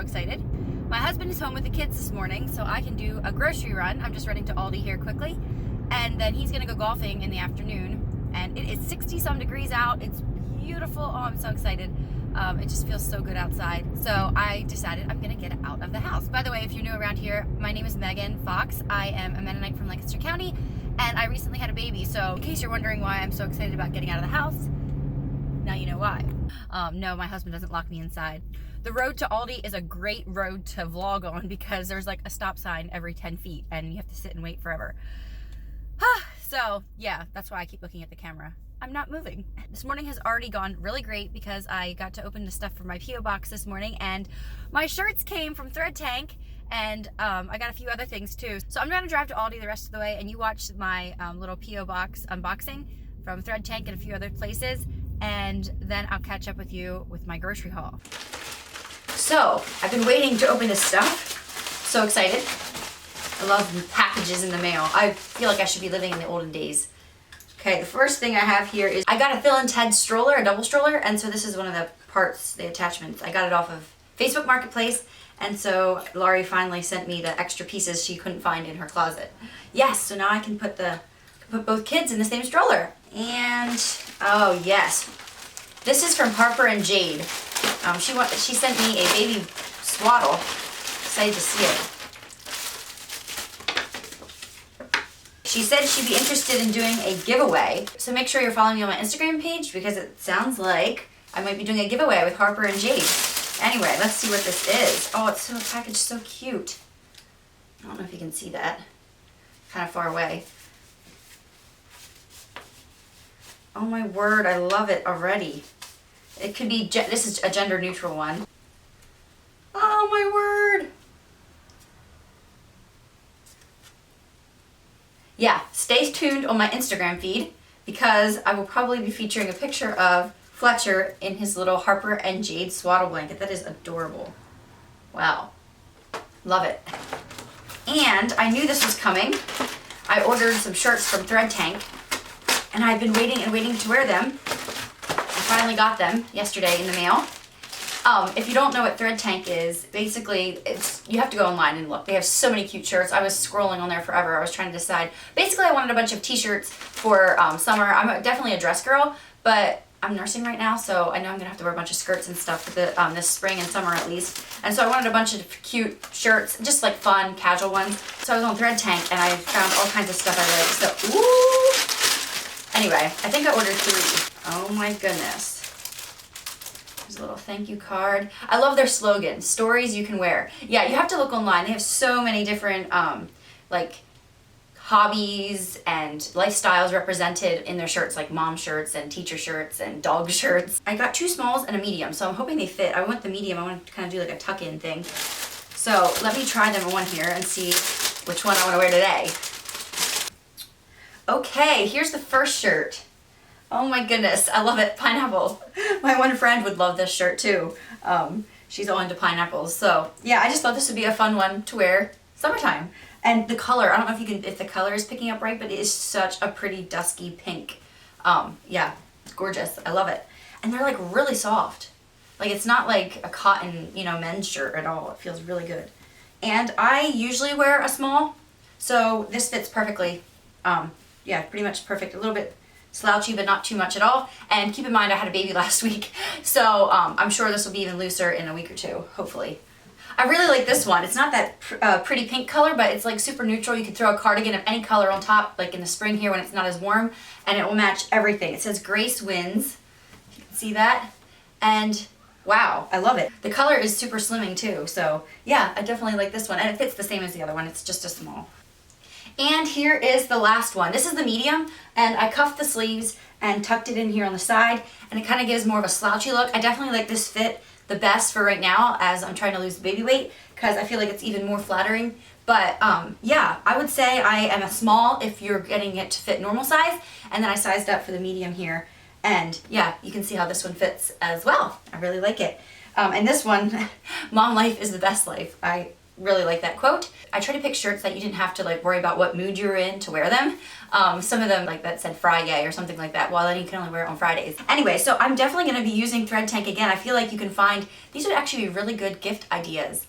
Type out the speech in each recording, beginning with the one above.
excited. My husband is home with the kids this morning, so I can do a grocery run. I'm just running to Aldi here quickly, and then he's gonna go golfing in the afternoon. And it is 60 some degrees out. It's beautiful. Oh, I'm so excited. It just feels so good outside. So I decided I'm gonna get out of the house. By the way, if you're new around here, my name is Megan Fox. I am a Mennonite from Lancaster County, and I recently had a baby. So in case you're wondering why I'm so excited about getting out of the house, now you know why. No, my husband doesn't lock me inside. The road to Aldi is a great road to vlog on because there's like a stop sign every 10 feet and you have to sit and wait forever. So yeah, that's why I keep looking at the camera. I'm not moving. This morning has already gone really great because I got to open the stuff for my P.O. box this morning, and my shirts came from Thread Tank, and I got a few other things too. So I'm gonna drive to Aldi the rest of the way, and you watch my little P.O. box unboxing from Thread Tank and a few other places, and then I'll catch up with you with my grocery haul. So I've been waiting to open this stuff. So excited. I love packages in the mail. I feel like I should be living in the olden days. Okay, the first thing I have here is I got a Phil and Ted stroller, a double stroller, and so this is one of the parts, the attachments. I got it off of Facebook Marketplace, and so Laurie finally sent me the extra pieces she couldn't find in her closet. Yes, so now I can put both kids in the same stroller. And oh yes, this is from Harper and Jade. She sent me a baby Swaddle. Excited to see it. She said she'd be interested in doing a giveaway. So make sure you're following me on my Instagram page because it sounds like I might be doing a giveaway with Harper and Jade. Anyway, let's see what this is. Oh, it's so packaged so cute. I don't know if you can see that. Kind of far away. Oh my word, I love it already. It could be, this is a gender neutral one. Oh my word. Yeah, stay tuned on my Instagram feed because I will probably be featuring a picture of Fletcher in his little Harper and Jade swaddle blanket. That is adorable. Wow. Love it. And I knew this was coming. I ordered some shirts from Thread Tank, and I've been waiting and waiting to wear them. I finally got them yesterday in the mail. If you don't know what Thread Tank is, basically you have to go online and look. They have so many cute shirts. I was scrolling on there forever. I was trying to decide. Basically, I wanted a bunch of t-shirts for summer. I'm definitely a dress girl, but I'm nursing right now, so I know I'm gonna have to wear a bunch of skirts and stuff for this spring and summer at least. And so I wanted a bunch of cute shirts, just like fun, casual ones. So I was on Thread Tank and I found all kinds of stuff I like. So, ooh! Anyway, I think I ordered 3. Oh my goodness. There's a little thank you card. I love their slogan, stories you can wear. Yeah, you have to look online. They have so many different like hobbies and lifestyles represented in their shirts, like mom shirts and teacher shirts and dog shirts. I got 2 smalls and a medium, so I'm hoping they fit. I want the medium. I want to kind of do like a tuck-in thing. So let me try them on here and see which one I want to wear today. Okay, here's the first shirt. Oh my goodness, I love it. Pineapple. My one friend would love this shirt too. She's all into pineapples. So yeah, I just thought this would be a fun one to wear summertime. And the color, I don't know if the color is picking up right, but it is such a pretty dusky pink. Yeah, it's gorgeous. I love it. And they're like really soft. Like it's not like a cotton, men's shirt at all. It feels really good. And I usually wear a small, so this fits perfectly. Yeah, pretty much perfect. A little bit slouchy, but not too much at all. And keep in mind, I had a baby last week, so I'm sure this will be even looser in a week or 2, hopefully. I really like this one. It's not that pretty pink color, but it's like super neutral. You could throw a cardigan of any color on top, like in the spring here when it's not as warm, and it will match everything. It says Grace Wins. You can see that. And wow, I love it. The color is super slimming too, so yeah, I definitely like this one. And it fits the same as the other one. It's just a small. And here is the last one. This is the medium, and I cuffed the sleeves and tucked it in here on the side, and it kind of gives more of a slouchy look. I definitely like this fit the best for right now as I'm trying to lose baby weight because I feel like it's even more flattering. But yeah, I would say I am a small if you're getting it to fit normal size, and then I sized up for the medium here. And yeah, you can see how this one fits as well. I really like it. And this one, mom life is the best life. I really like that quote. I try to pick shirts that you didn't have to like worry about what mood you were in to wear them. Some of them like that said Friday or something like that. Well, then you can only wear it on Fridays. Anyway, so I'm definitely going to be using Thread Tank again. I feel like you can find, these would actually be really good gift ideas.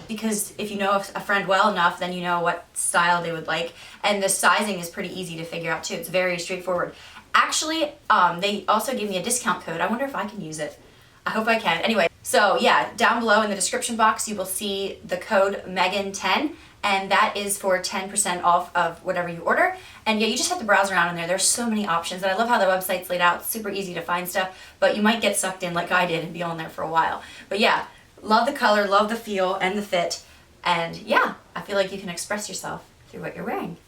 Because if you know a friend well enough, then you know what style they would like. And the sizing is pretty easy to figure out too. It's very straightforward. Actually, they also gave me a discount code. I wonder if I can use it. I hope I can. Anyway, so yeah, down below in the description box, you will see the code Megan10, and that is for 10% off of whatever you order. And yeah, you just have to browse around in there. There's so many options, and I love how the website's laid out. It's super easy to find stuff, but you might get sucked in like I did and be on there for a while. But yeah, love the color, love the feel and the fit, and yeah, I feel like you can express yourself through what you're wearing.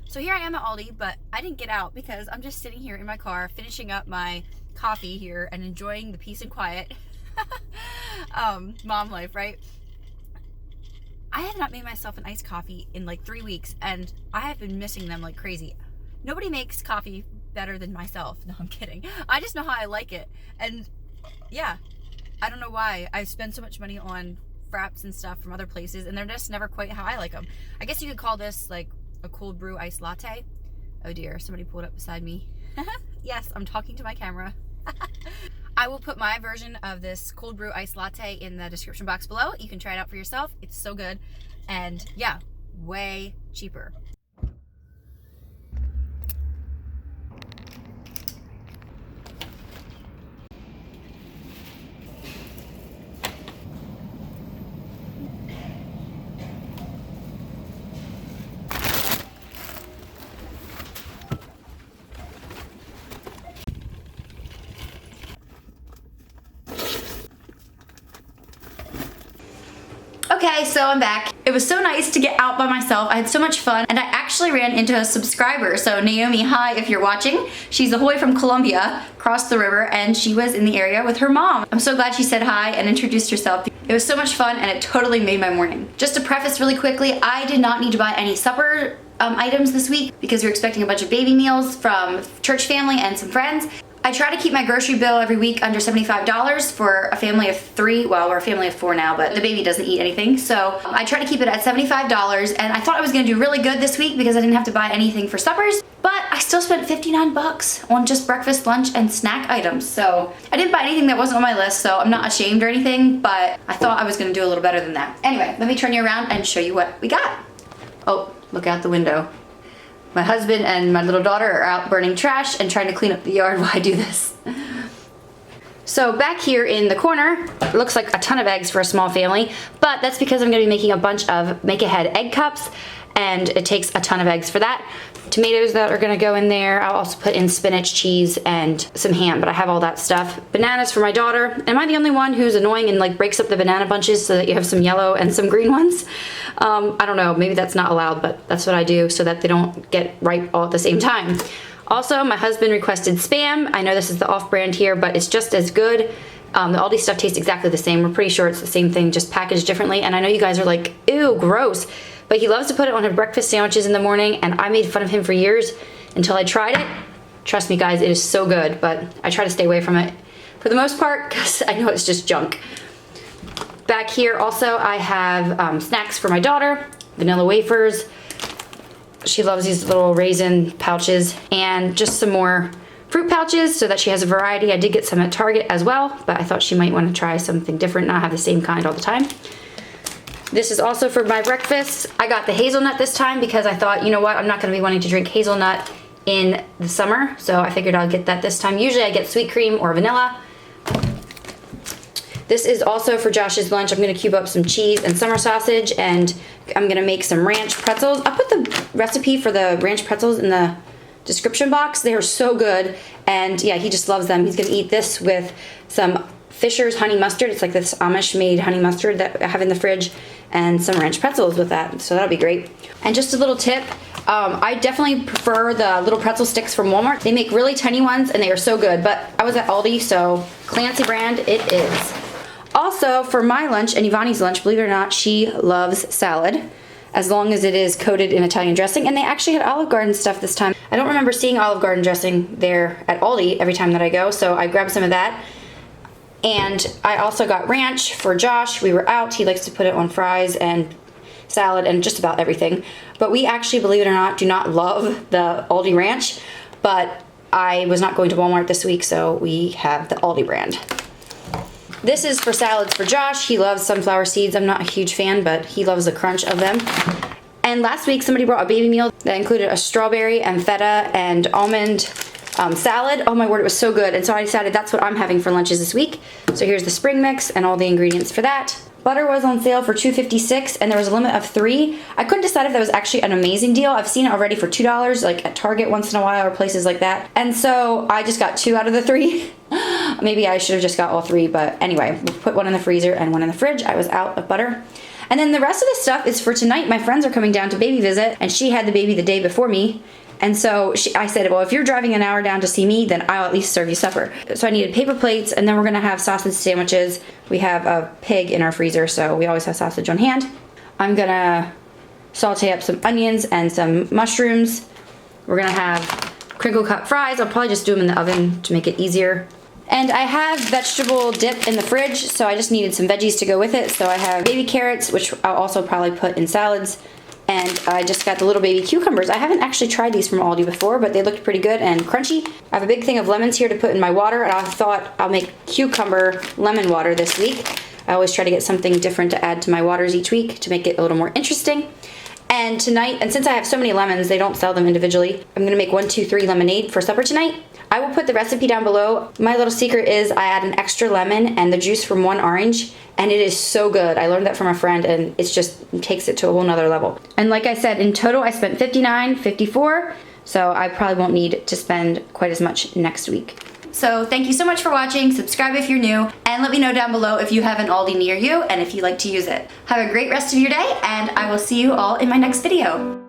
So here I am at Aldi, but I didn't get out because I'm just sitting here in my car finishing up my coffee here and enjoying the peace and quiet. Mom life, right? I have not made myself an iced coffee in like 3 weeks, and I have been missing them like crazy. Nobody makes coffee better than myself. No, I'm kidding. I just know how I like it. And yeah, I don't know why I spend so much money on fraps and stuff from other places, and they're just never quite how I like them. I guess you could call this like a cold brew iced latte. Oh dear, somebody pulled up beside me. Yes, I'm talking to my camera. I will put my version of this cold brew iced latte in the description box below. You can try it out for yourself. It's so good. And yeah, way cheaper. Okay, so I'm back. It was so nice to get out by myself. I had so much fun, and I actually ran into a subscriber. So Naomi, hi if you're watching. She's ahoy from Colombia, crossed the river, and she was in the area with her mom. I'm so glad she said hi and introduced herself. It was so much fun, and it totally made my morning. Just to preface really quickly, I did not need to buy any supper items this week because we're expecting a bunch of baby meals from church family and some friends. I try to keep my grocery bill every week under $75 for a family of 3. Well, we're a family of 4 now, but the baby doesn't eat anything. So I try to keep it at $75, and I thought I was gonna do really good this week because I didn't have to buy anything for suppers, but I still spent 59 bucks on just breakfast, lunch, and snack items. So I didn't buy anything that wasn't on my list, so I'm not ashamed or anything, but I thought I was gonna do a little better than that. Anyway, let me turn you around and show you what we got. Oh, look out the window. My husband and my little daughter are out burning trash and trying to clean up the yard while I do this. So back here in the corner, it looks like a ton of eggs for a small family, but that's because I'm gonna be making a bunch of make-ahead egg cups, and it takes a ton of eggs for that. Tomatoes that are gonna go in there. I'll also put in spinach, cheese, and some ham, but I have all that stuff. Bananas for my daughter. Am I the only one who's annoying and like breaks up the banana bunches so that you have some yellow and some green ones? I don't know, maybe that's not allowed, but that's what I do so that they don't get ripe all at the same time. Also, my husband requested Spam. I know this is the off-brand here, but it's just as good. The Aldi stuff tastes exactly the same. We're pretty sure it's the same thing, just packaged differently. And I know you guys are like, ew, gross. But he loves to put it on his breakfast sandwiches in the morning, and I made fun of him for years until I tried it. Trust me, guys, it is so good, but I try to stay away from it for the most part because I know it's just junk. Back here also, I have snacks for my daughter, vanilla wafers. She loves these little raisin pouches, and just some more fruit pouches so that she has a variety. I did get some at Target as well, but I thought she might want to try something different, not have the same kind all the time. This is also for my breakfast. I got the hazelnut this time because I thought, you know what, I'm not going to be wanting to drink hazelnut in the summer, so I figured I'll get that this time. Usually I get sweet cream or vanilla. This is also for Josh's lunch. I'm going to cube up some cheese and summer sausage, and I'm going to make some ranch pretzels. I'll put the recipe for the ranch pretzels in the description box. They are so good, and yeah, he just loves them. He's going to eat this with some Fisher's honey mustard. It's like this Amish made honey mustard that I have in the fridge, and some ranch pretzels with that, so that'll be great. And just a little tip, I definitely prefer the little pretzel sticks from Walmart. They make really tiny ones and they are so good, but I was at Aldi, so Clancy brand it is. Also, for my lunch and Ivani's lunch, believe it or not, she loves salad, as long as it is coated in Italian dressing, and they actually had Olive Garden stuff this time. I don't remember seeing Olive Garden dressing there at Aldi every time that I go, so I grabbed some of that. And I also got ranch for Josh. We were out. He likes to put it on fries and salad and just about everything. But we actually, believe it or not, do not love the Aldi ranch. But I was not going to Walmart this week, so we have the Aldi brand. This is for salads for Josh. He loves sunflower seeds. I'm not a huge fan, but he loves the crunch of them. And last week, somebody brought a baby meal that included a strawberry and feta and almond salad. Oh my word, it was so good. And so I decided that's what I'm having for lunches this week. So here's the spring mix and all the ingredients for that. Butter was on sale for $2.56 and there was a limit of 3. I couldn't decide if that was actually an amazing deal. I've seen it already for $2, like at Target once in a while or places like that. And so I just got 2 out of the 3. Maybe I should have just got all 3, but anyway, we'll put one in the freezer and one in the fridge. I was out of butter. And then the rest of the stuff is for tonight. My friends are coming down to baby visit, and she had the baby the day before me. And so I said, well, if you're driving an hour down to see me, then I'll at least serve you supper. So I needed paper plates, and then we're gonna have sausage sandwiches. We have a pig in our freezer, so we always have sausage on hand. I'm gonna saute up some onions and some mushrooms. We're gonna have crinkle cut fries. I'll probably just do them in the oven to make it easier. And I have vegetable dip in the fridge, so I just needed some veggies to go with it. So I have baby carrots, which I'll also probably put in salads. And I just got the little baby cucumbers. I haven't actually tried these from Aldi before, but they looked pretty good and crunchy. I have a big thing of lemons here to put in my water, and I thought I'll make cucumber lemon water this week. I always try to get something different to add to my waters each week to make it a little more interesting. And tonight, and since I have so many lemons, they don't sell them individually, I'm gonna make 1, 2, 3 lemonade for supper tonight. I will put the recipe down below. My little secret is I add an extra lemon and the juice from 1 orange, and it is so good. I learned that from a friend, and it just takes it to a whole nother level. And like I said, in total I spent $59.54, so I probably won't need to spend quite as much next week. So thank you so much for watching. Subscribe if you're new, and let me know down below if you have an Aldi near you and if you like to use it. Have a great rest of your day, and I will see you all in my next video.